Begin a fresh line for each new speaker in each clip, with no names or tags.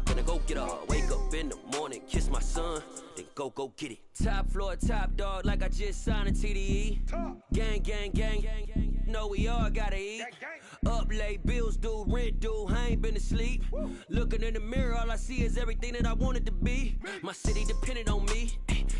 5, finna go get her. Wake up in the morning, kiss my son, then go get it. Top floor, top dog, like I just signed a TDE. Gang, gang, gang, gang, gang. Know we all gotta eat. Up late, bills due, rent due, I ain't been asleep. Looking in the mirror, all I see is everything that I wanted to be. My city depended on me,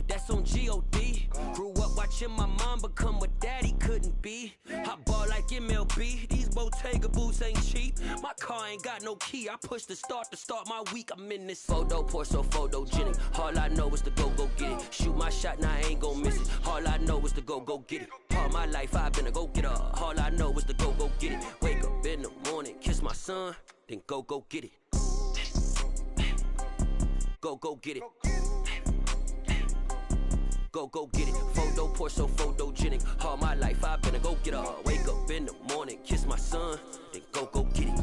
that's on G.O.D. Grew up watching my mom become what daddy couldn't be. I ball like MLB, these Bottega boots ain't cheap. My car ain't got no key, I push the start to start my week. I'm in this photo, pour so photogenic. All I know is to go get it. Shoot my shot, now I ain't gon' miss it. All I know is to go get it. All my life I've been a go-getter. All I know is to go get it. Wake up in the morning, kiss my son, then go get it. Go get it. Go get it. Photo, pour so photogenic. All my life I've been a go-getter. Wake up in the morning, kiss my son, then go get it.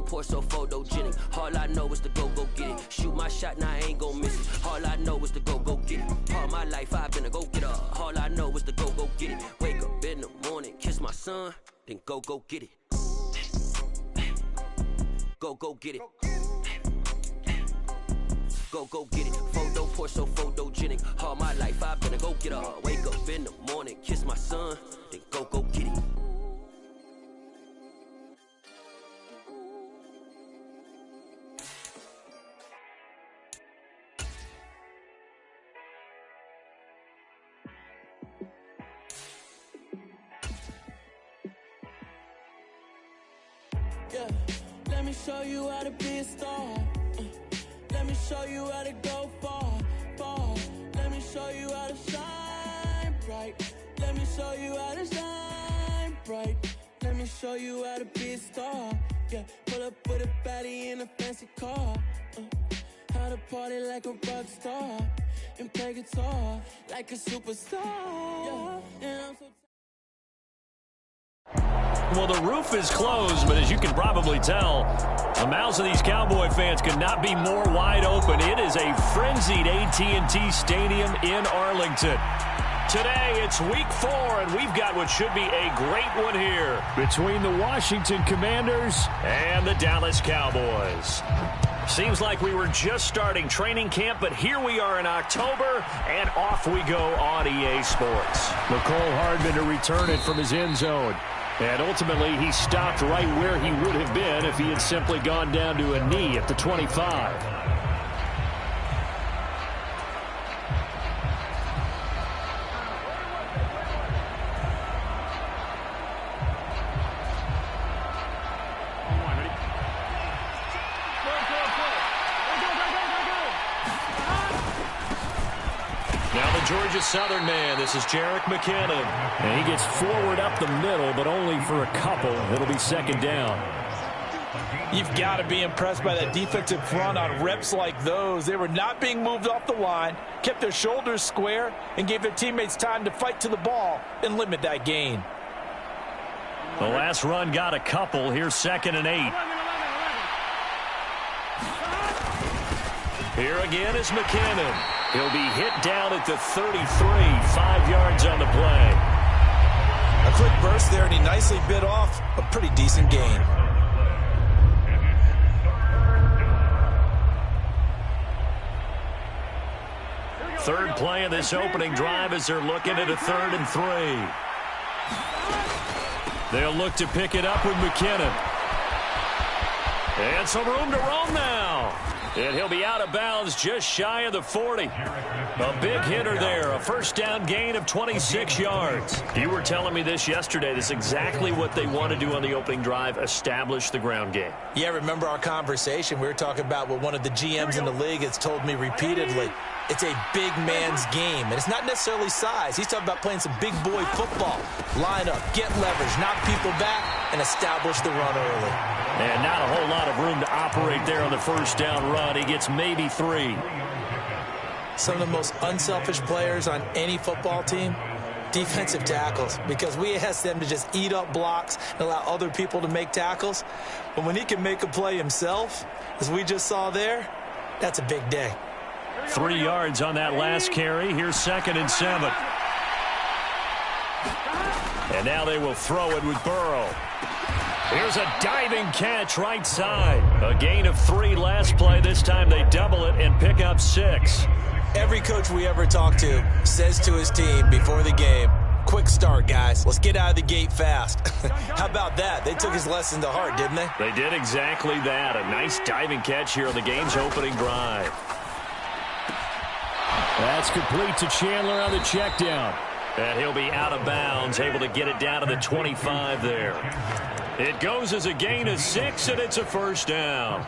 Pour so photogenic. All I know is to go get it. Shoot my shot, now I ain't gon' miss it. All I know is to go get it. All my life I've been a go-getter. All I know is to go get it. Wake up in the morning, kiss my son, then go get it. Go get it. Go get it. Photo, pour so photogenic. All my life I've been a go-getter. Wake up in the morning, kiss my son, then go get it.
Yeah, let me show you how to be a star. Let me show you how to go far. Let me show you how to shine bright. Let me show you how to shine bright. Let me show you how to be a star. Yeah, pull up with a baddie in a fancy car. How to party like a rock star and play guitar like a superstar. Yeah, and I'm so
well, the roof is closed, but as you can probably tell, the mouths of these Cowboy fans could not be more wide open. It is a frenzied AT&T Stadium in Arlington. Today, it's week 4, and we've got what should be a great one here between the Washington Commanders and the Dallas Cowboys. Seems like we were just starting training camp, but here we are in October, and off we go on EA Sports. McCole Hardman to return it from his end zone. And ultimately, he stopped right where he would have been if he had simply gone down to a knee at the 25. Georgia Southern man, this is Jerick McKinnon. And he gets forward up the middle, but only for a couple. It'll be second down.
You've got to be impressed by that defensive front on reps like those. They were not being moved off the line, kept their shoulders square, and gave their teammates time to fight to the ball and limit that gain.
The last run got a couple. Here's 2nd and 8. Here again is McKinnon. He'll be hit down at the 33, 5 yards on the play.
A quick burst there, and he nicely bit off a pretty decent gain.
Third play of this opening drive as they're looking at a 3rd and 3. They'll look to pick it up with McKinnon. And some room to roam now. And he'll be out of bounds just shy of the 40. A big hitter there, a first down gain of 26 yards. You were telling me this yesterday. This is exactly what they want to do on the opening drive, establish the ground game.
Yeah, remember our conversation. We were talking about what one of the GMs in the league has told me repeatedly. It's a big man's game, and it's not necessarily size. He's talking about playing some big boy football. Line up, get leverage, knock people back, and establish the run early.
And not a whole lot of room to operate there on the first down run. He gets maybe 3.
some of the most unselfish players on any football team? Defensive tackles, because we ask them to just eat up blocks and allow other people to make tackles. But when he can make a play himself, as we just saw there, that's a big day.
3 yards on that last carry. Here's 2nd and 7. And now they will throw it with Burrow. Here's a diving catch right side. A gain of 3 last play. This time they double it and pick up 6.
Every coach we ever talk to says to his team before the game, quick start, guys. Let's get out of the gate fast. How about that? They took his lesson to heart, didn't they?
They did exactly that. A nice diving catch here on the game's opening drive. That's complete to Chandler on the check down. And he'll be out of bounds, able to get it down to the 25 there. It goes as a gain of 6, and it's a first down.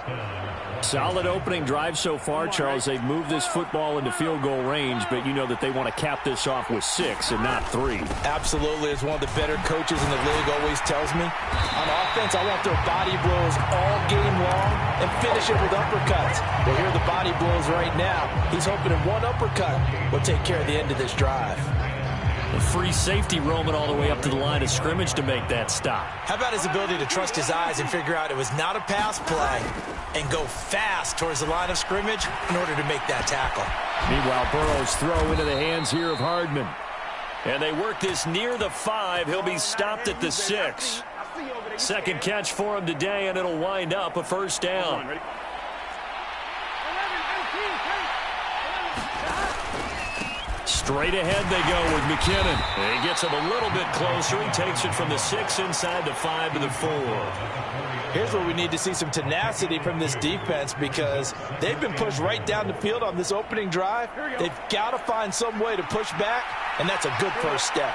Solid opening drive so far, Charles. They've moved this football into field goal range, but you know that they want to cap this off with 6 and not 3.
Absolutely. As one of the better coaches in the league always tells me, on offense, I want their body blows all game long and finish it with uppercuts. Well, here are the body blows right now. He's hoping in one uppercut will take care of the end of this drive.
A free safety roaming all the way up to the line of scrimmage to make that stop.
How about his ability to trust his eyes and figure out it was not a pass play and go fast towards the line of scrimmage in order to make that tackle.
Meanwhile, Burrow's throw into the hands here of Hardman. And they work this near the 5. He'll be stopped at the 6. Second catch for him today, and it'll wind up a first down. Straight ahead they go with McKinnon. And he gets him a little bit closer. He takes it from the 6 inside the 5 to the 4.
Here's where we need to see some tenacity from this defense, because they've been pushed right down the field on this opening drive. They've got to find some way to push back, and that's a good first step.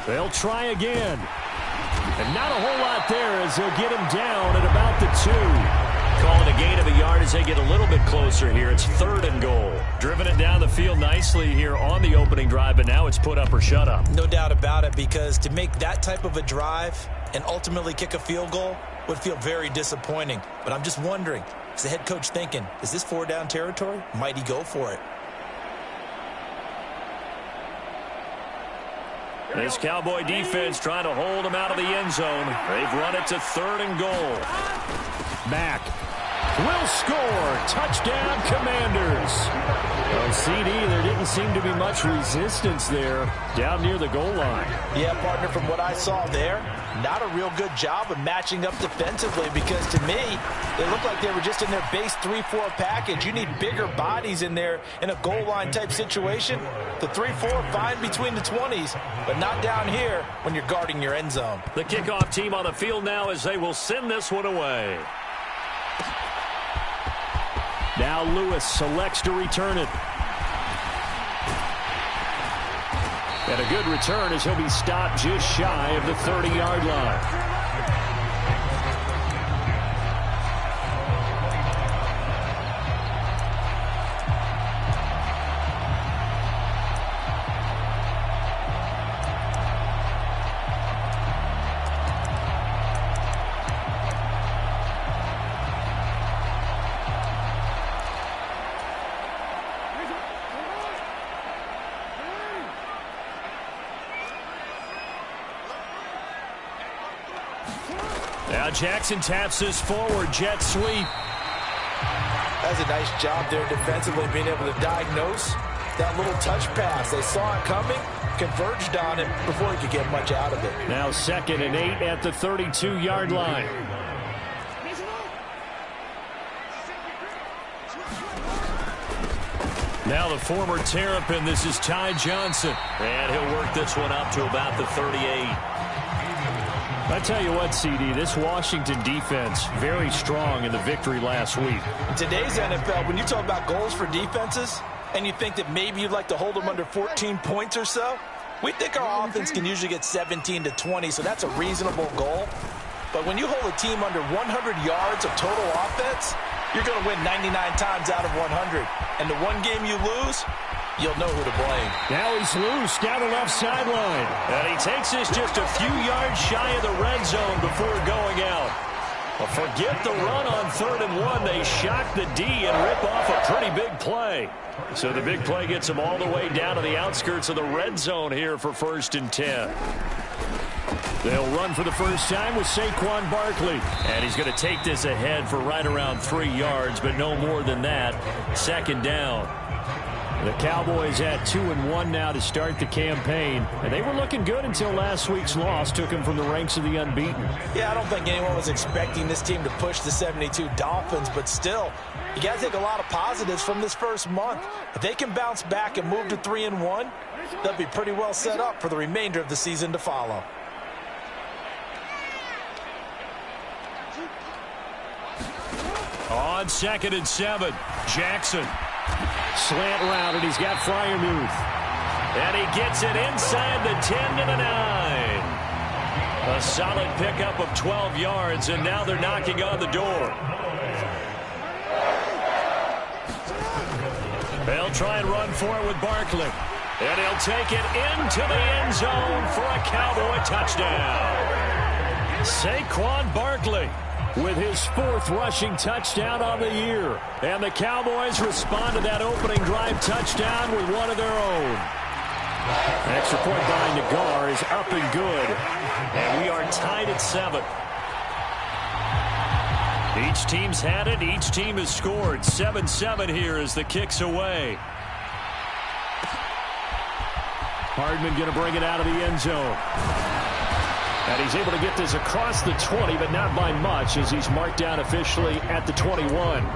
They'll try again. And not a whole lot there as they'll get him down at about the 2. Calling a gain of a yard as they get a little bit closer here. It's 3rd and goal. Driven it down the field nicely here on the opening drive, but now it's put up or shut up.
No doubt about it, because to make that type of a drive and ultimately kick a field goal would feel very disappointing. But I'm just wondering, is the head coach thinking, is this 4-down territory? Might he go for it?
This Cowboy defense trying to hold him out of the end zone. They've run it to 3rd and goal. Mack will score. Touchdown, Commanders. Well, CD, there didn't seem to be much resistance there down near the goal line.
Yeah, partner, from what I saw there, not a real good job of matching up defensively, because to me, they looked like they were just in their base 3-4 package. You need bigger bodies in there in a goal line type situation. The 3-4 fine between the 20s, but not down here when you're guarding your end zone.
The kickoff team on the field now as they will send this one away. Now Lewis selects to return it. And a good return as he'll be stopped just shy of the 30-yard line. Now Jackson taps this forward, jet sweep.
That's a nice job there defensively, being able to diagnose that little touch pass. They saw it coming, converged on it before he could get much out of it.
Now 2nd and 8 at the 32-yard line. Now the former Terrapin, this is Ty Johnson. And he'll work this one up to about the 38. I tell you what, CD, this Washington defense, very strong in the victory last week.
In today's NFL, when you talk about goals for defenses, and you think that maybe you'd like to hold them under 14 points or so, we think our offense can usually get 17 to 20, so that's a reasonable goal. But when you hold a team under 100 yards of total offense, you're going to win 99 times out of 100. And the one game you lose, you'll know who to blame.
Now he's loose down the left sideline. And he takes this just a few yards shy of the red zone before going out. Well, forget the run on 3rd and 1. They shock the D and rip off a pretty big play. So the big play gets them all the way down to the outskirts of the red zone here for 1st and 10. They'll run for the first time with Saquon Barkley. And he's going to take this ahead for right around 3 yards, but no more than that. 2nd down. The Cowboys at 2-1 now to start the campaign. And they were looking good until last week's loss took them from the ranks of the unbeaten.
Yeah, I don't think anyone was expecting this team to push the 72 Dolphins, but still, you got to take a lot of positives from this first month. If they can bounce back and move to 3-1, they'll be pretty well set up for the remainder of the season to follow.
On 2nd and 7, Jackson. Slant route, and he's got Freiermuth. And he gets it inside the 10 to the 9. A solid pickup of 12 yards, and now they're knocking on the door. They'll try and run for it with Barkley. And he'll take it into the end zone for a Cowboy touchdown. Saquon Barkley with his 4th rushing touchdown on the year. And the Cowboys respond to that opening drive touchdown with one of their own. Extra point by Nagar is up and good. And we are tied at 7. Each team's had it. Each team has scored. 7-7 here as the kick's away. Hardman going to bring it out of the end zone. And he's able to get this across the 20, but not by much, as he's marked down officially at the 21.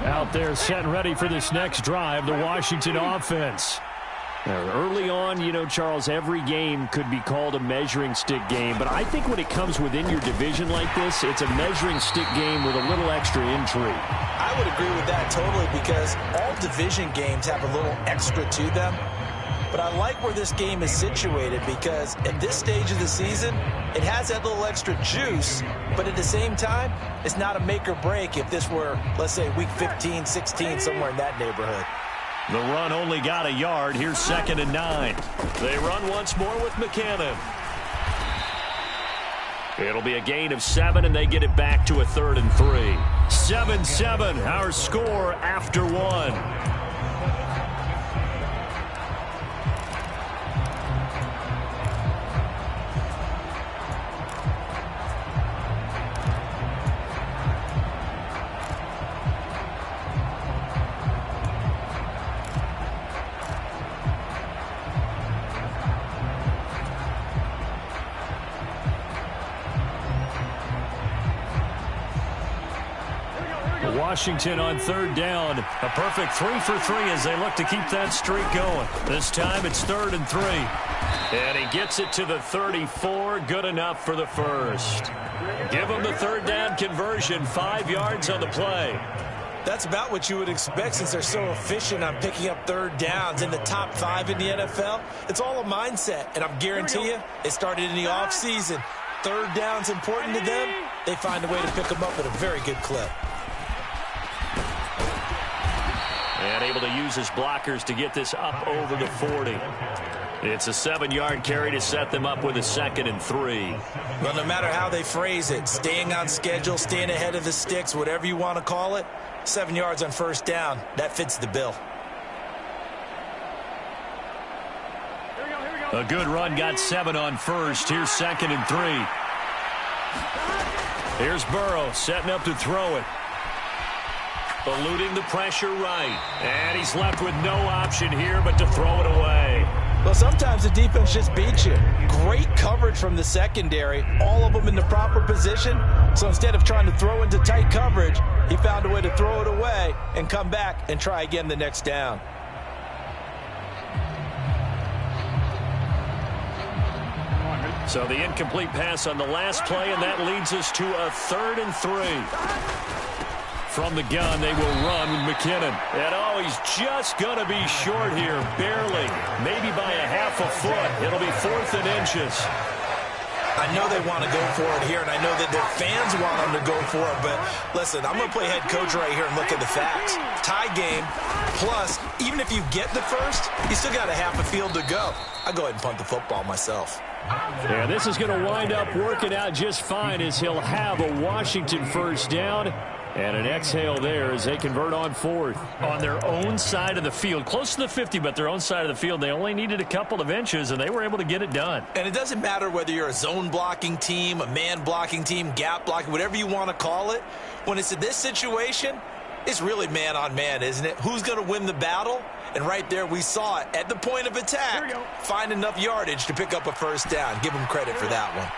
Out there set and ready for this next drive, the Washington offense. Now, early on, you know, Charles, every game could be called a measuring stick game, but I think when it comes within your division like this, it's a measuring stick game with a little extra intrigue.
I would agree with that totally, because all division games have a little extra to them. But I like where this game is situated, because at this stage of the season, it has that little extra juice, but at the same time, it's not a make or break if this were, let's say, week 15, 16, somewhere in that neighborhood.
The run only got a yard. Here's 2nd and 9. They run once more with McKinnon. It'll be a gain of 7, and they get it back to a 3rd and 3. 7-7, our score after 1. Washington on 3rd down. A perfect 3 for 3 as they look to keep that streak going. This time it's 3rd and 3. And he gets it to the 34. Good enough for the first. Give him the 3rd down conversion. 5 yards on the play.
That's about what you would expect, since they're so efficient on picking up 3rd downs in the top 5 in the NFL. It's all a mindset, and I'm guarantee you it started in the offseason. 3rd down's important to them. They find a way to pick them up at a very good clip.
And able to use his blockers to get this up over the 40. It's a 7-yard carry to set them up with a 2nd and 3.
Well, no matter how they phrase it, staying on schedule, staying ahead of the sticks, whatever you want to call it, 7 yards on 1st down, that fits the bill.
A good run got 7 on 1st. Here's 2nd and 3. Here's Burrow setting up to throw it. Eluding the pressure right. And he's left with no option here but to throw it away.
Well, sometimes the defense just beats you. Great coverage from the secondary. All of them in the proper position. So instead of trying to throw into tight coverage, he found a way to throw it away and come back and try again the next down.
So the incomplete pass on the last play, and that leads us to a 3rd and 3. From the gun, they will run with McKinnon. And, oh, he's just going to be short here, barely. Maybe by a half a foot. It'll be 4th and inches.
I know they want to go for it here, and I know that their fans want them to go for it, but listen, I'm going to play head coach right here and look at the facts. Tie game, plus, even if you get the first, you still got a half a field to go. I'll go ahead and punt the football myself.
Yeah, this is going to wind up working out just fine as he'll have a Washington first down. And an exhale there as they convert on fourth. On their own side of the field, close to the 50, but their own side of the field. They only needed a couple of inches, and they were able to get it done.
And it doesn't matter whether you're a zone blocking team, a man blocking team, gap blocking, whatever you want to call it. When it's in this situation, it's really man on man, isn't it? Who's going to win the battle? And right there we saw it at the point of attack. Find enough yardage to pick up a first down. Give them credit for that one.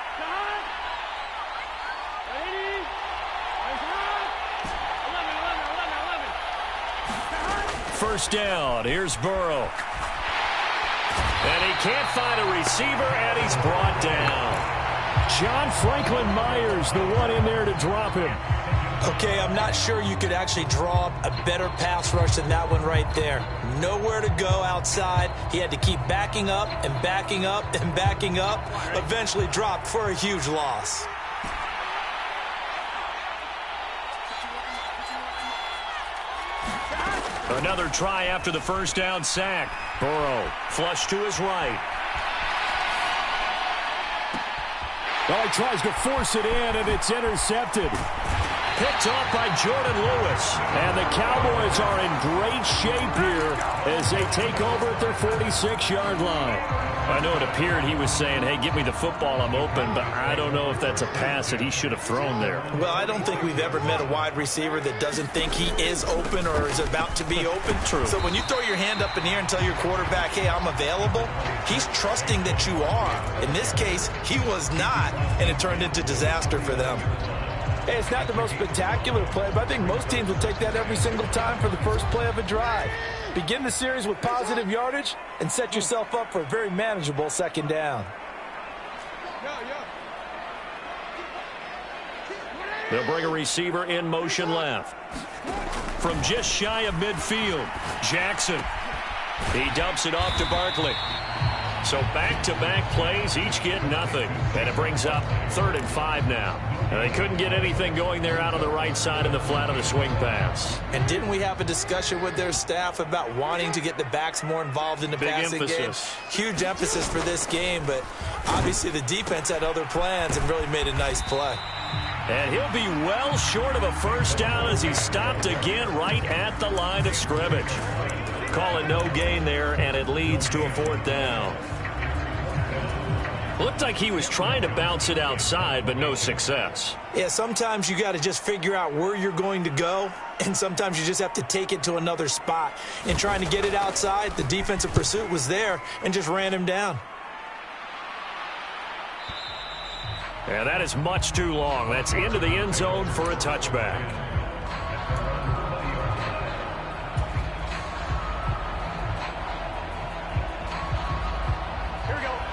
First down. Here's Burrow. And he can't find a receiver, and he's brought down. John Franklin Myers, the one in there to drop him.
Okay, I'm not sure you could actually draw up a better pass rush than that one right there. Nowhere to go outside. He had to keep backing up and backing up and backing up. Eventually dropped for a huge loss.
Another try after the first down sack. Burrow flush to his right. Well, he tries to force it in, and it's intercepted. Picked off by Jordan Lewis. And the Cowboys are in great shape here as they take over at their 46-yard line. I know it appeared he was saying, hey, give me the football, I'm open, but I don't know if that's a pass that he should have thrown there.
Well, I don't think we've ever met a wide receiver that doesn't think he is open or is about to be open.
True.
So when you throw your hand up in the air and tell your quarterback, hey, I'm available, he's trusting that you are. In this case, he was not, and it turned into disaster for them.
Hey, it's not the most spectacular play, but I think most teams will take that every single time for the first play of a drive. Begin the series with positive yardage and set yourself up for a very manageable second down.
They'll bring a receiver in motion left. From just shy of midfield, Jackson. He dumps it off to Barkley. So back-to-back plays, each get nothing. And it brings up 3rd and 5 now. And they couldn't get anything going there out on the right side in the flat of the swing pass.
And didn't we have a discussion with their staff about wanting to get the backs more involved in the passing game? Huge emphasis for this game, but obviously the defense had other plans and really made a nice play.
And he'll be well short of a first down as he stopped again right at the line of scrimmage. Call it no gain there, and it leads to a 4th down. Looked like he was trying to bounce it outside, but no success.
Yeah, sometimes you got to just figure out where you're going to go, and sometimes you just have to take it to another spot. In trying to get it outside, the defensive pursuit was there and just ran him down.
Yeah, that is much too long. That's into the end zone for a touchback.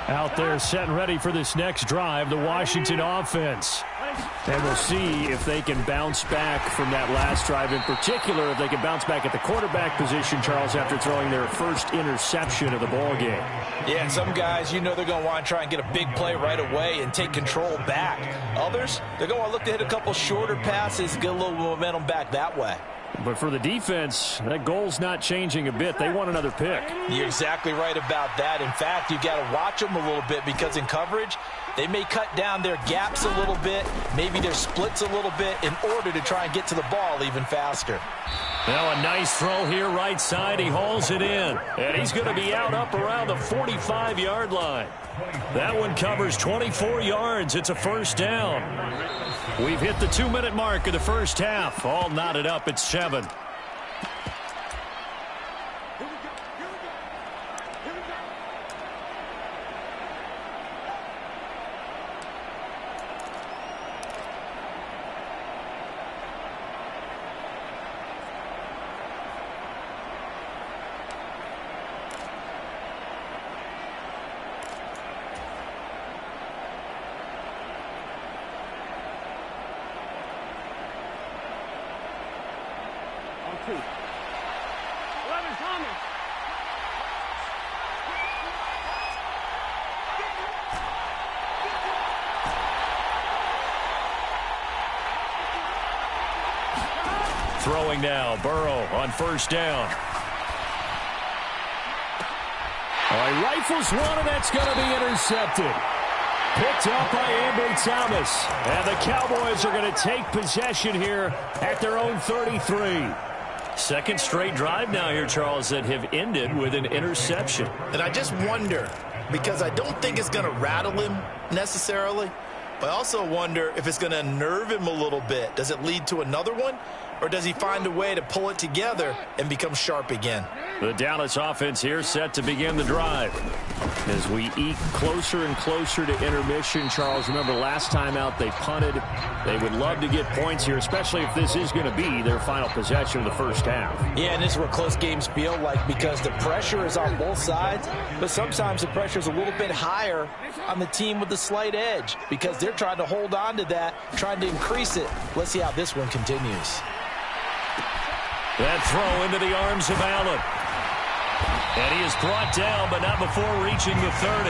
Out there set and ready for this next drive, the Washington offense. And we'll see if they can bounce back from that last drive, in particular if they can bounce back at the quarterback position, Charles, after throwing their first interception of the ballgame.
Yeah, and some guys, you know they're going to want to try and get a big play right away and take control back. Others, they're going to look to hit a couple shorter passes, get a little momentum back that way.
But for the defense, that goal's not changing a bit. They want another pick.
You're exactly right about that. In fact, you got to watch them a little bit because in coverage, they may cut down their gaps a little bit, maybe their splits a little bit in order to try and get to the ball even faster.
Now a nice throw here right side. He hauls it in. And he's going to be out up around the 45-yard line. That one covers 24 yards. It's a first down. We've hit the 2-minute mark of the first half. All knotted up at 7. Throwing now, Burrow on first down. All right, rifles one, and that's going to be intercepted. Picked up by Ambry Thomas. And the Cowboys are going to take possession here at their own 33. Second straight drive now here, Charles, that have ended with an interception.
And I just wonder, because I don't think it's going to rattle him necessarily, but I also wonder if it's going to unnerve him a little bit. Does it lead to another one? Or does he find a way to pull it together and become sharp again?
The Dallas offense here set to begin the drive. As we eke closer and closer to intermission, Charles, remember last time out they punted. They would love to get points here, especially if this is going to be their final possession of the first half.
Yeah, and this is where close games feel like, because the pressure is on both sides, but sometimes the pressure is a little bit higher on the team with the slight edge because they're trying to hold on to that, trying to increase it. Let's see how this one continues.
That throw into the arms of Allen. And he is brought down, but not before reaching the 30.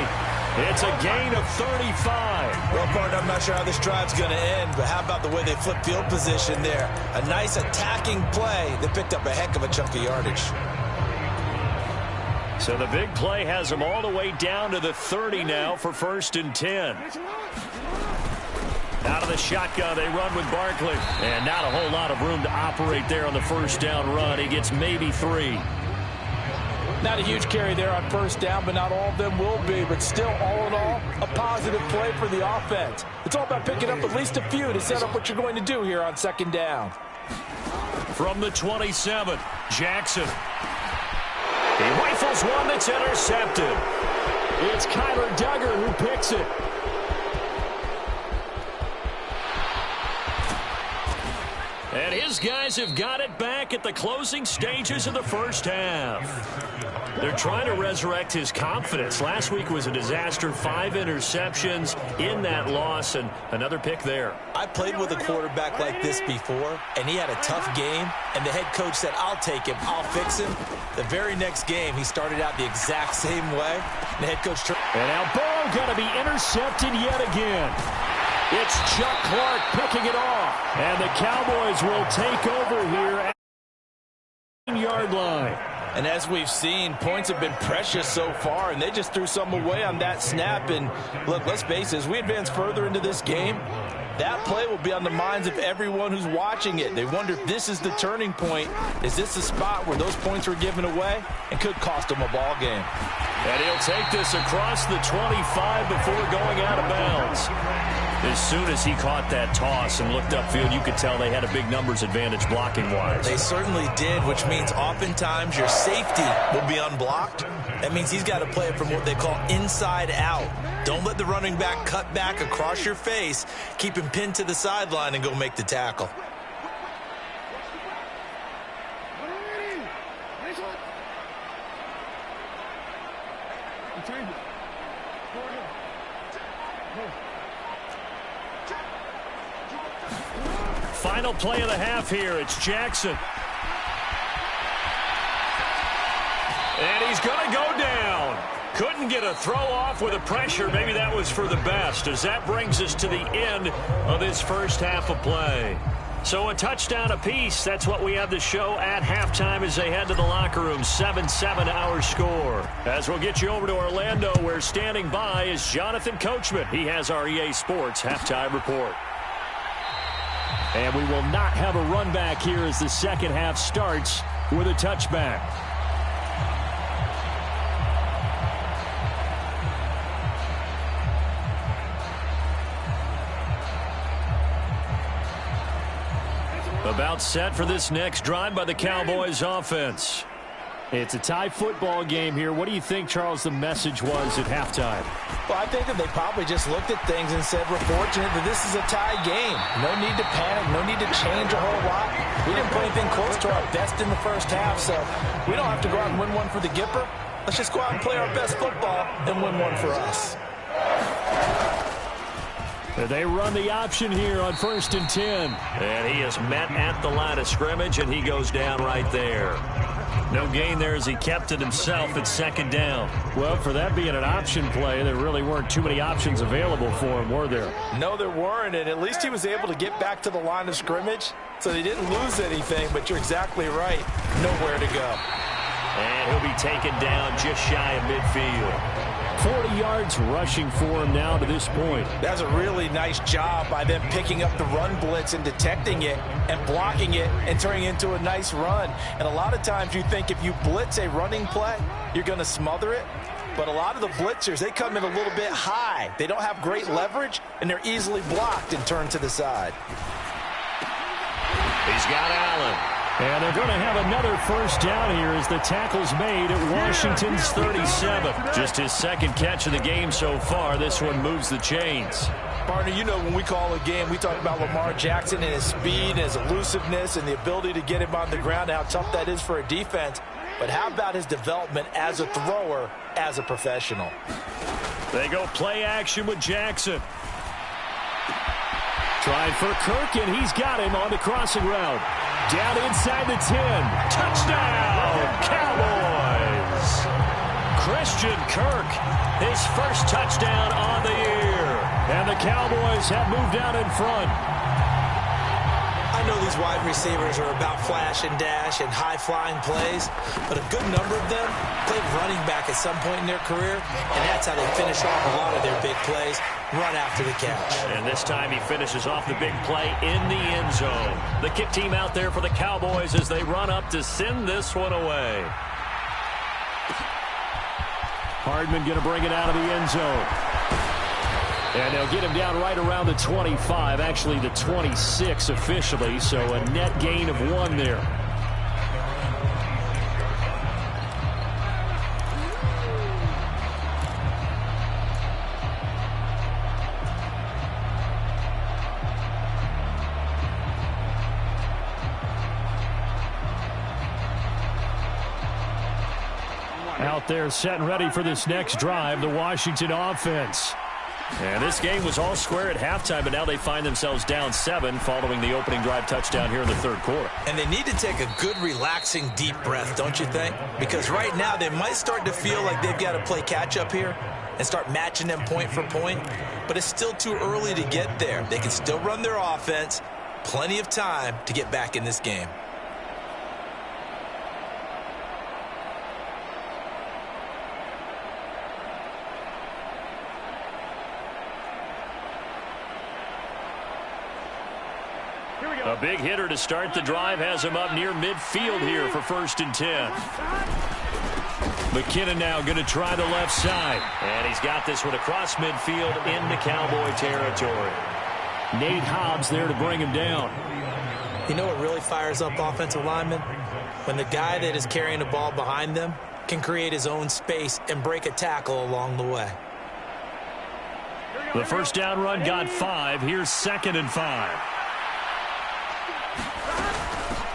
It's a gain of 35.
Well, partner, I'm not sure how this drive's going to end, but how about the way they flip field position there? A nice attacking play that picked up a heck of a chunk of yardage.
So the big play has them all the way down to the 30 now for 1st and 10. Out of the shotgun, they run with Barkley. And not a whole lot of room to operate there on the first down run. He gets maybe 3.
Not a huge carry there on first down, but not all of them will be. But still, all in all, a positive play for the offense. It's all about picking up at least a few to set up what you're going to do here on 2nd down.
From the 27, Jackson. He rifles one that's intercepted. It's Kyler Duggar who picks it. And his guys have got it back at the closing stages of the first half. They're trying to resurrect his confidence. Last week was a disaster. 5 interceptions in that loss, and another pick there.
I played with a quarterback like this before, and he had a tough game, and the head coach said, I'll take him, I'll fix him. The very next game, he started out the exact same way. The head coach turned.
And now Burrow going to be intercepted yet again. It's Chuck Clark picking it off. And the Cowboys will take over here at the 9-yard line.
And as we've seen, points have been precious so far, and they just threw some away on that snap. And look, let's face it, as we advance further into this game, that play will be on the minds of everyone who's watching it. They wonder if this is the turning point. Is this the spot where those points were given away and could cost them a ball game?
And he'll take this across the 25 before going out of bounds. As soon as he caught that toss and looked upfield, you could tell they had a big numbers advantage blocking-wise.
They certainly did, which means oftentimes your safety will be unblocked. That means he's got to play it from what they call inside out. Don't let the running back cut back across your face. Keep him pinned to the sideline and go make the tackle.
Final play of the half here. It's Jackson. And he's going to go down. Couldn't get a throw off with the pressure. Maybe that was for the best, as that brings us to the end of this first half of play. So a touchdown apiece. That's what we have to show at halftime as they head to the locker room. 7-7 our score. As we'll get you over to Orlando, where standing by is Jonathan Coachman. He has our EA Sports halftime report. And we will not have a run back here as the second half starts with a touchback. About set for this next drive by the Cowboys offense. It's a tie football game here. What do you think, Charles, the message was at halftime?
Well, I think that they probably just looked at things and said, we're fortunate that this is a tie game. No need to panic. No need to change a whole lot. We didn't play anything close to our best in the first half, so we don't have to go out and win one for the Gipper. Let's just go out and play our best football and win one for us.
They run the option here on 1st and 10. And he is met at the line of scrimmage, and he goes down right there. No gain there as he kept it himself at second down. Well, for that being an option play, there really weren't too many options available for him, were there?
No, there weren't, and at least he was able to get back to the line of scrimmage, so they didn't lose anything, but you're exactly right. Nowhere to go.
And he'll be taken down just shy of midfield. 40 yards rushing for him now to this point.
That's a really nice job by them picking up the run blitz and detecting it and blocking it and turning it into a nice run. And a lot of times you think if you blitz a running play, you're going to smother it. But a lot of the blitzers, they come in a little bit high. They don't have great leverage, and they're easily blocked and turned to the side.
He's got Allen. And they're going to have another first down here as the tackle's made at Washington's 37. Just his second catch of the game so far. This one moves the chains.
Partner, you know when we call a game, we talk about Lamar Jackson and his speed and his elusiveness and the ability to get him on the ground and how tough that is for a defense. But how about his development as a thrower, as a professional?
They go play action with Jackson. Trying for Kirk, and he's got him on the crossing route. Down inside the 10. Touchdown, Cowboys. Christian Kirk, his first touchdown on the year. And the Cowboys have moved out in front.
I know these wide receivers are about flash and dash and high-flying plays, but a good number of them played running back at some point in their career, and that's how they finish off a lot of their big plays, run after the catch.
And this time he finishes off the big play in the end zone. The kick team out there for the Cowboys as they run up to send this one away. Hardman going to bring it out of the end zone. And they'll get him down right around the 25, actually the 26 officially, so a net gain of 1 there. Out there set and ready for this next drive, the Washington offense. And this game was all square at halftime, but now they find themselves down 7 following the opening drive touchdown here in the third quarter.
And they need to take a good, relaxing, deep breath, don't you think? Because right now they might start to feel like they've got to play catch-up here and start matching them point for point. But it's still too early to get there. They can still run their offense. Plenty of time to get back in this game.
A big hitter to start the drive has him up near midfield here for 1st and 10. McKinnon now going to try the left side. And he's got this one across midfield into Cowboy territory. Nate Hobbs there to bring him down.
You know what really fires up offensive linemen? When the guy that is carrying the ball behind them can create his own space and break a tackle along the way.
The first down run got 5. Here's 2nd and 5.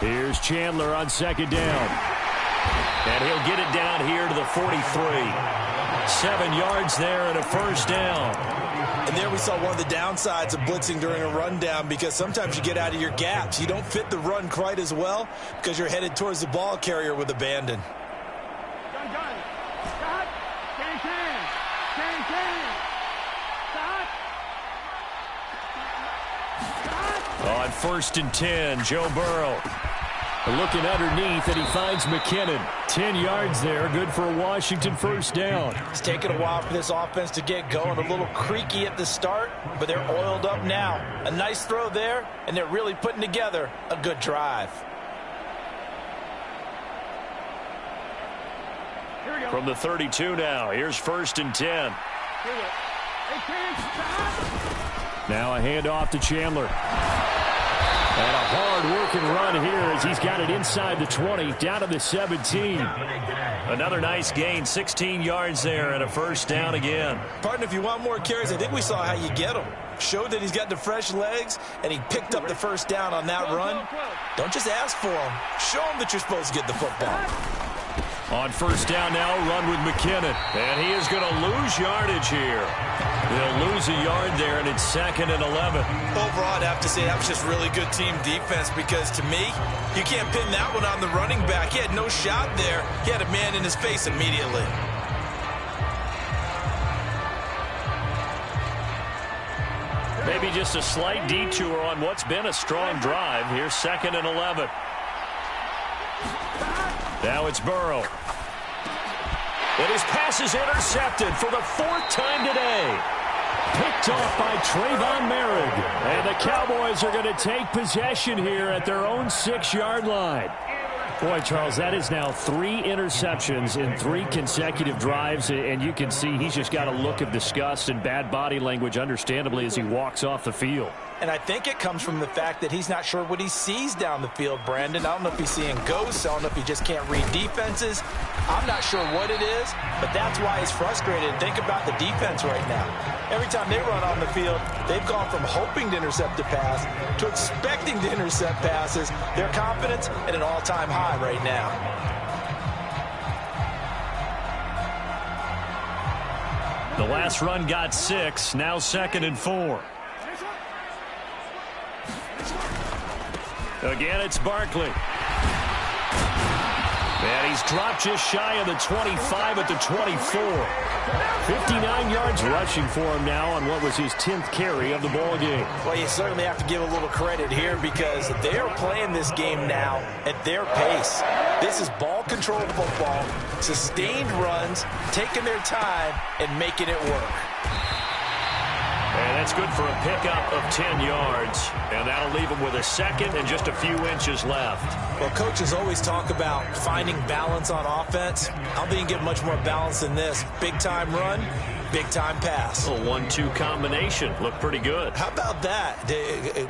Here's Chandler on 2nd down. And he'll get it down here to the 43. 7 yards there and a first down.
And there we saw one of the downsides of blitzing during a rundown, because sometimes you get out of your gaps. You don't fit the run quite as well because you're headed towards the ball carrier with abandon.
On 1st and 10, Joe Burrow looking underneath, and he finds McKinnon. 10 yards there, good for a Washington first down.
It's taken a while for this offense to get going. A little creaky at the start, but they're oiled up now. A nice throw there, and they're really putting together a good drive.
From the 32 now, here's 1st and 10. Now a handoff to Chandler. And a hard-working run here as he's got it inside the 20, down to the 17. Another nice gain, 16 yards there, and a first down again.
Partner, if you want more carries, I think we saw how you get them. Showed that he's got the fresh legs, and he picked up the first down on that run. Don't just ask for them. Show them that you're supposed to get the football.
On first down now, run with McKinnon. And he is going to lose yardage here. They'll lose a yard there, and it's 2nd and 11.
Overall, I'd have to say that was just really good team defense because, to me, you can't pin that one on the running back. He had no shot there. He had a man in his face immediately.
Maybe just a slight detour on what's been a strong drive. Here's 2nd and 11. Now it's Burrow. And his pass is intercepted for the 4th time today. Picked off by Trayvon Merritt. And the Cowboys are going to take possession here at their own 6-yard line. Boy, Charles, that is now 3 interceptions in 3 consecutive drives, and you can see he's just got a look of disgust and bad body language, understandably, as he walks off the field.
And I think it comes from the fact that he's not sure what he sees down the field, Brandon. I don't know if he's seeing ghosts. I don't know if he just can't read defenses. I'm not sure what it is, but that's why he's frustrated. And think about the defense right now. Every time they run on the field, they've gone from hoping to intercept a pass to expecting to intercept passes. Their confidence at an all-time high right now.
The last run got 6, now 2nd and 4. Again, it's Barkley. And he's dropped just shy of the 25 at the 24. 59 yards rushing for him now on what was his 10th carry of the ball game.
Well, you certainly have to give a little credit here because they're playing this game now at their pace. This is ball control football, sustained runs, taking their time, and making it work.
And that's good for a pickup of 10 yards. And that'll leave him with a 2nd and just a few inches left.
Well, coaches always talk about finding balance on offense. I don't think you can get much more balance than this. Big-time run, big-time pass.
A 1-2 combination. Looked pretty good.
How about that?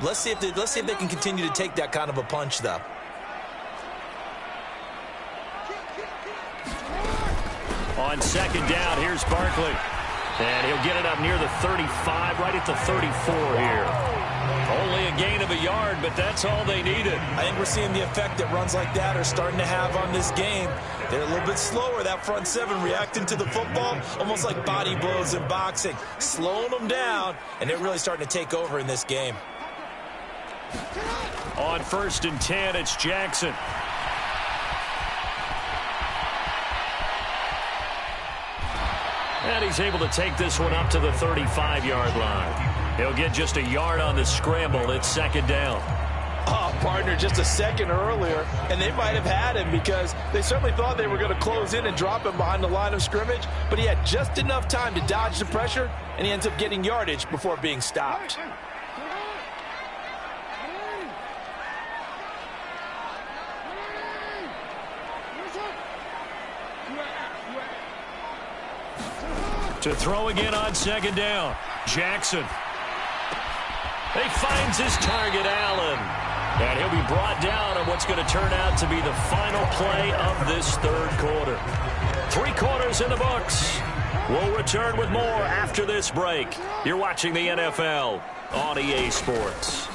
Let's see if they can continue to take that kind of a punch, though.
On 2nd down, here's Barkley. And he'll get it up near the 35, right at the 34 here. Only a gain of a yard, but that's all they needed.
I think we're seeing the effect that runs like that are starting to have on this game. They're a little bit slower, that front 7, reacting to the football, almost like body blows in boxing, slowing them down, and they're really starting to take over in this game.
On 1st and 10, it's Jackson. And he's able to take this one up to the 35-yard line. He'll get just a yard on the scramble. It's 2nd down.
Oh, partner, just a second earlier, and they might have had him because they certainly thought they were going to close in and drop him behind the line of scrimmage, but he had just enough time to dodge the pressure, and he ends up getting yardage before being stopped.
To throw again on 2nd down. Jackson. He finds his target, Allen. And he'll be brought down on what's going to turn out to be the final play of this 3rd quarter. 3 quarters in the books. We'll return with more after this break. You're watching the NFL on EA Sports.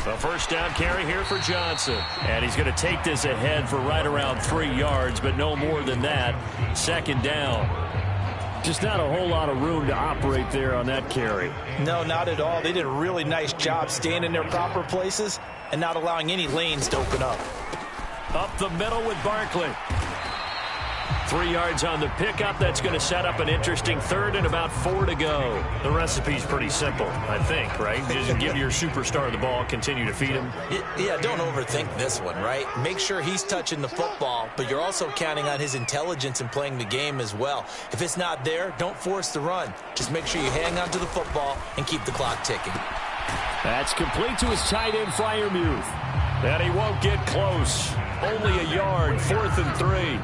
A 1st down carry here for Johnson. And he's going to take this ahead for right around 3 yards, but no more than that. 2nd down. Just not a whole lot of room to operate there on that carry.
No, not at all. They did a really nice job staying in their proper places and not allowing any lanes to open up.
Up the middle with Barkley. 3 yards on the pickup. That's going to set up an interesting 3rd and about 4 to go. The recipe's pretty simple, I think, right? Just give your superstar the ball, continue to feed him.
Yeah, don't overthink this one, right? Make sure he's touching the football, but you're also counting on his intelligence in playing the game as well. If it's not there, don't force the run. Just make sure you hang on to the football and keep the clock ticking.
That's complete to his tight end, Freiermuth. And he won't get close. Only a yard, 4th and 3.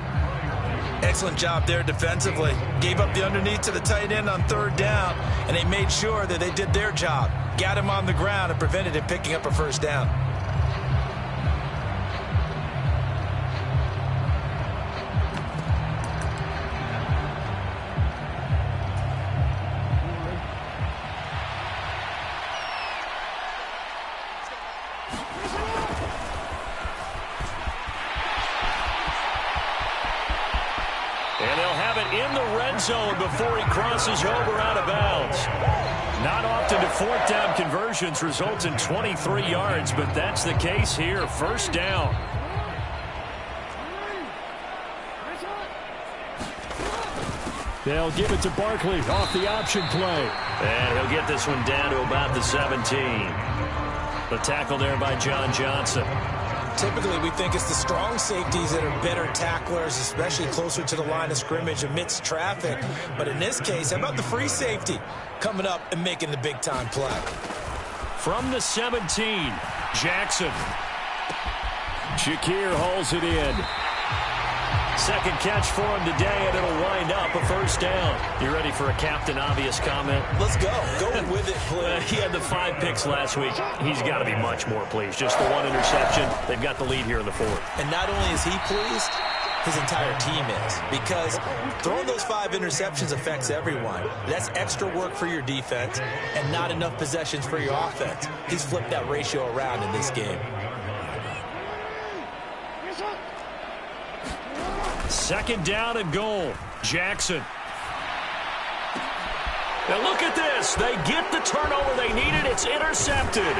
Excellent job there defensively. Gave up the underneath to the tight end on 3rd down, and they made sure that they did their job. Got him on the ground and prevented him picking up a 1st down.
zone before he crosses over out of bounds. Not often do fourth down conversions result in 23 yards, but that's the case here. First down. They'll give it to Barkley off the option play. And he'll get this one down to about the 17. The tackle there by John Johnson.
Typically, we think it's the strong safeties that are better tacklers, especially closer to the line of scrimmage amidst traffic. But in this case, how about the free safety coming up and making the big-time play?
From the 17, Jackson. Shakir hauls it in. Second catch for him today, and it'll wind up a first down. You ready for a Captain Obvious comment?
Let's go. Go with it, please.
He had the 5 picks last week. He's got to be much more pleased. Just the 1 interception. They've got the lead here in the 4th.
And not only is he pleased, his entire team is. Because throwing those 5 interceptions affects everyone. That's extra work for your defense and not enough possessions for your offense. He's flipped that ratio around in this game.
Second down and goal. Jackson. Now look at this. They get the turnover they needed. It's intercepted.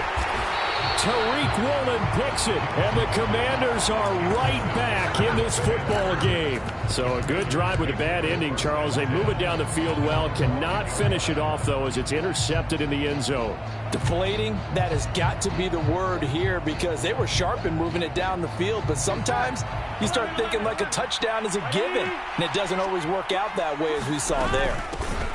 Tariq Woolen picks it, and the Commanders are right back in this football game. So a good drive with a bad ending, Charles. They move it down the field well, cannot finish it off, though, as it's intercepted in the end zone.
Deflating, that has got to be the word here, because they were sharp in moving it down the field, but sometimes you start thinking like a touchdown is a given, and it doesn't always work out that way, as we saw there.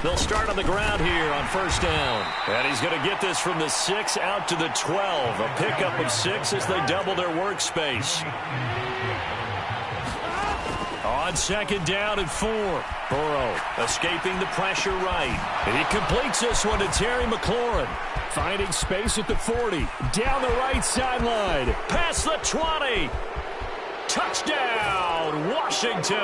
They'll start on the ground here on first down. And he's going to get this from the 6 out to the 12. A pickup of 6 as they double their workspace. On second down and 4. Burrow escaping the pressure right. And he completes this one to Terry McLaurin. Finding space at the 40. Down the right sideline. Past the 20. Touchdown, Washington.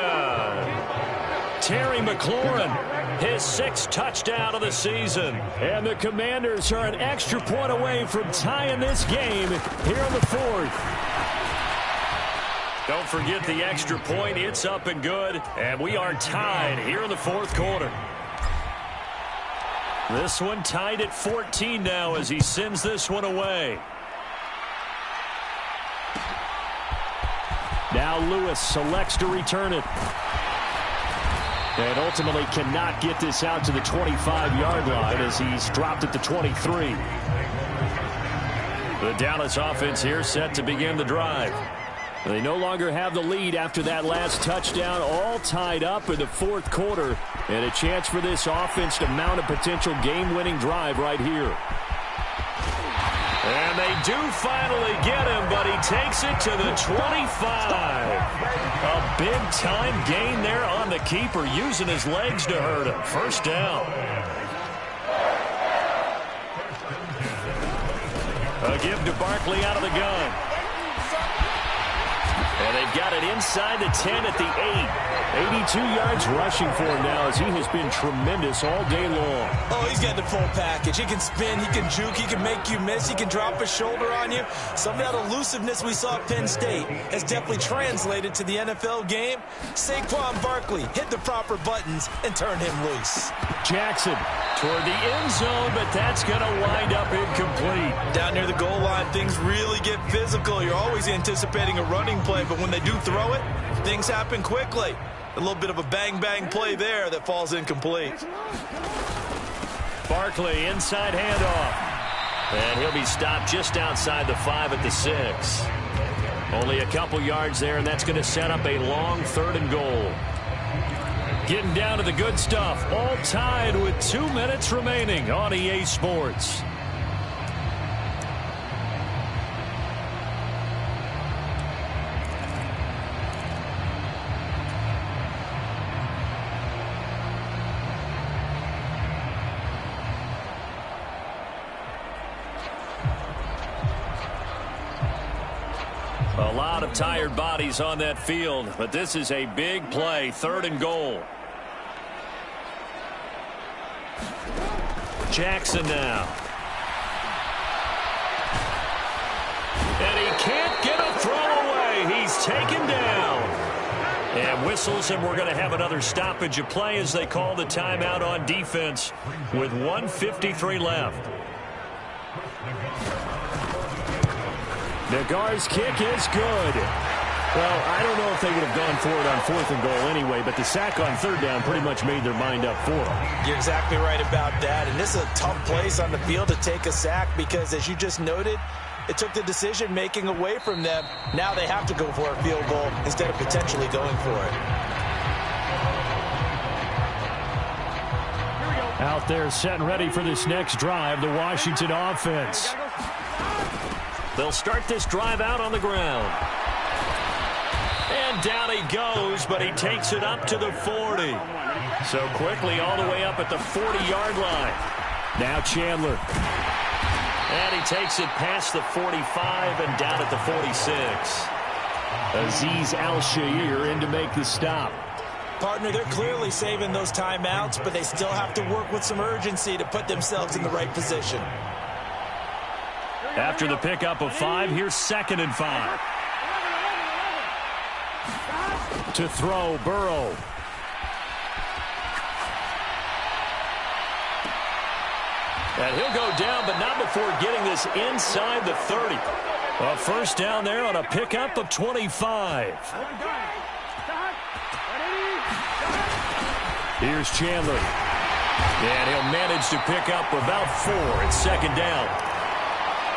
Terry McLaurin, his 6th touchdown of the season. And the Commanders are an extra point away from tying this game here in the 4th. Don't forget the extra point. It's up and good. And we are tied here in the 4th quarter. This one tied at 14 now as he sends this one away. Now Lewis selects to return it. And ultimately cannot get this out to the 25-yard line as he's dropped at the 23. The Dallas offense here set to begin the drive. They no longer have the lead after that last touchdown, all tied up in the 4th quarter. And a chance for this offense to mount a potential game-winning drive right here. And they do finally get him, but he takes it to the 25. A big-time gain there on the keeper, using his legs to hurt him. First down. A give to Barkley out of the gun. And they've got it inside the 10 at the 8. 82 yards rushing for him now as he has been tremendous all day long.
Oh, he's got the full package. He can spin, he can juke, he can make you miss, he can drop a shoulder on you. Some of that elusiveness we saw at Penn State has definitely translated to the NFL game. Saquon Barkley hit the proper buttons and turn him loose.
Jackson toward the end zone, but that's going to wind up incomplete.
Down near the goal line, things really get physical. You're always anticipating a running play, but when they do throw it, things happen quickly. A little bit of a bang-bang play there that falls incomplete.
Barkley, inside handoff. And he'll be stopped just outside the 5 at the 6. Only a couple yards there, and that's going to set up a long 3rd and goal. Getting down to the good stuff. All tied with 2 minutes remaining on EA Sports. A lot of tired bodies on that field, but this is a big play, 3rd and goal. Jackson now. And he can't get a throw away. He's taken down. And with whistles, and we're going to have another stoppage of play as they call the timeout on defense with 1:53 left. Nagar's kick is good. Well, I don't know if they would have gone for it on 4th and goal anyway, but the sack on 3rd down pretty much made their mind up for them.
You're exactly right about that, and this is a tough place on the field to take a sack because, as you just noted, it took the decision-making away from them. Now they have to go for a field goal instead of potentially going for it.
Out there set and ready for this next drive, the Washington offense. They'll start this drive out on the ground. And down he goes, but he takes it up to the 40. So quickly all the way up at the 40-yard line. Now Chandler. And he takes it past the 45 and down at the 46. Azeez Al-Shaair in to make the stop.
Partner, they're clearly saving those timeouts, but they still have to work with some urgency to put themselves in the right position.
After the pickup of 5, here's 2nd and 5. To throw, Burrow. And he'll go down, but not before getting this inside the 30. A first down there on a pickup of 25. Here's Chandler. And he'll manage to pick up about 4. It's 2nd down.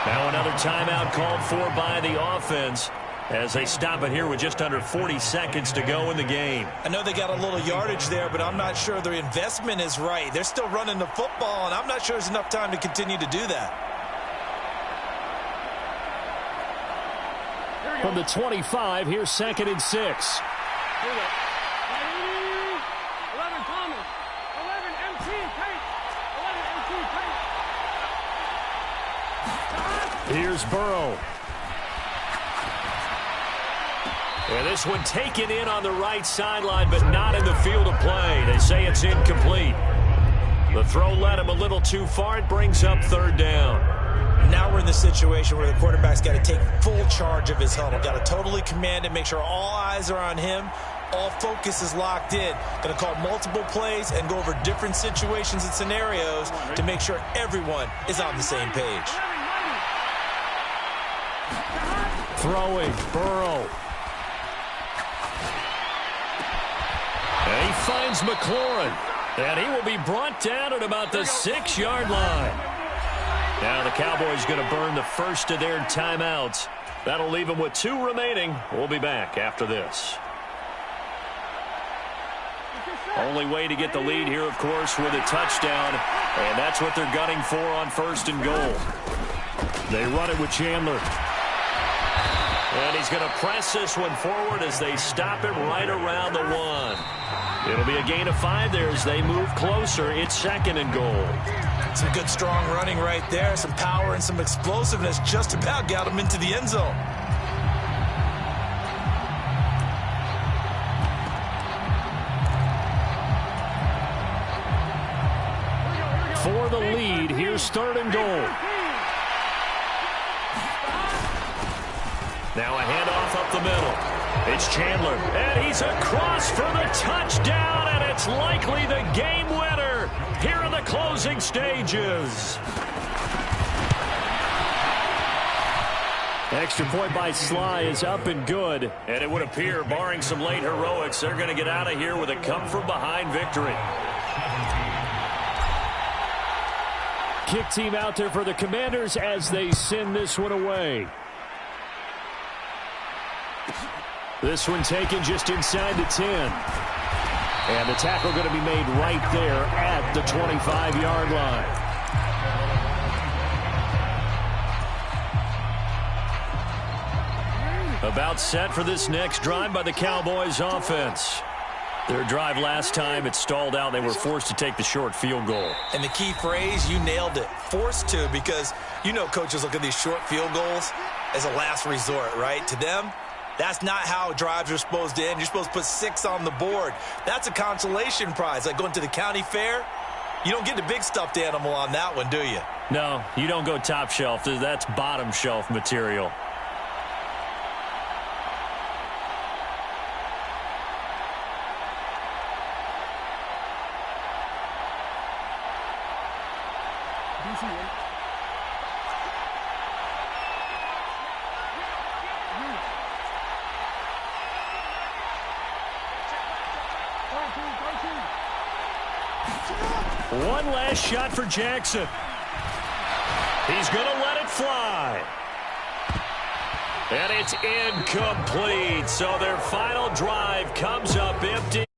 Now another timeout called for by the offense as they stop it here with just under 40 seconds to go in the game.
I know they got a little yardage there, but I'm not sure their investment is right. They're still running the football, and I'm not sure there's enough time to continue to do that.
From the 25, here's 2nd and 6.
Here we go. 11 Thomas. 11 MT Tate. 11 MT Tate.
Here's Burrow. And this one taken in on the right sideline, but not in the field of play. They say it's incomplete. The throw led him a little too far. It brings up 3rd down.
Now we're in the situation where the quarterback's got to take full charge of his huddle. Got to totally command it, make sure all eyes are on him. All focus is locked in. Going to call multiple plays and go over different situations and scenarios to make sure everyone is on the same page.
Throwing, Burrow. And he finds McLaurin. And he will be brought down at about the 6-yard line. Now the Cowboys going to burn the first of their timeouts. That'll leave them with 2 remaining. We'll be back after this. Only way to get the lead here, of course, with a touchdown. And that's what they're gunning for on 1st and goal. They run it with Chandler. And he's going to press this one forward as they stop him right around the 1. It'll be a gain of 5 there as they move closer. It's 2nd and goal.
Some good, strong running right there. Some power and some explosiveness just about got him into the end zone.
For the lead, here's 3rd and goal. Now a handoff up the middle. It's Chandler, and he's across for the touchdown, and it's likely the game winner here in the closing stages. Extra point by Sly is up and good, and it would appear, barring some late heroics, they're going to get out of here with a come-from-behind victory. Kick team out there for the Commanders as they send this one away. This one taken just inside the 10. And the tackle going to be made right there at the 25-yard line. About set for this next drive by the Cowboys offense. Their drive last time, it stalled out. They were forced to take the short field goal.
And the key phrase, you nailed it, forced to, because you know coaches look at these short field goals as a last resort, right? To them, that's not how drives are supposed to end. You're supposed to put 6 on the board. That's a consolation prize. Like going to the county fair, you don't get the big stuffed animal on that one, do you?
No, you don't go top shelf. That's bottom shelf material. One last shot for Jackson. He's going to let it fly. And it's incomplete. So their final drive comes up empty.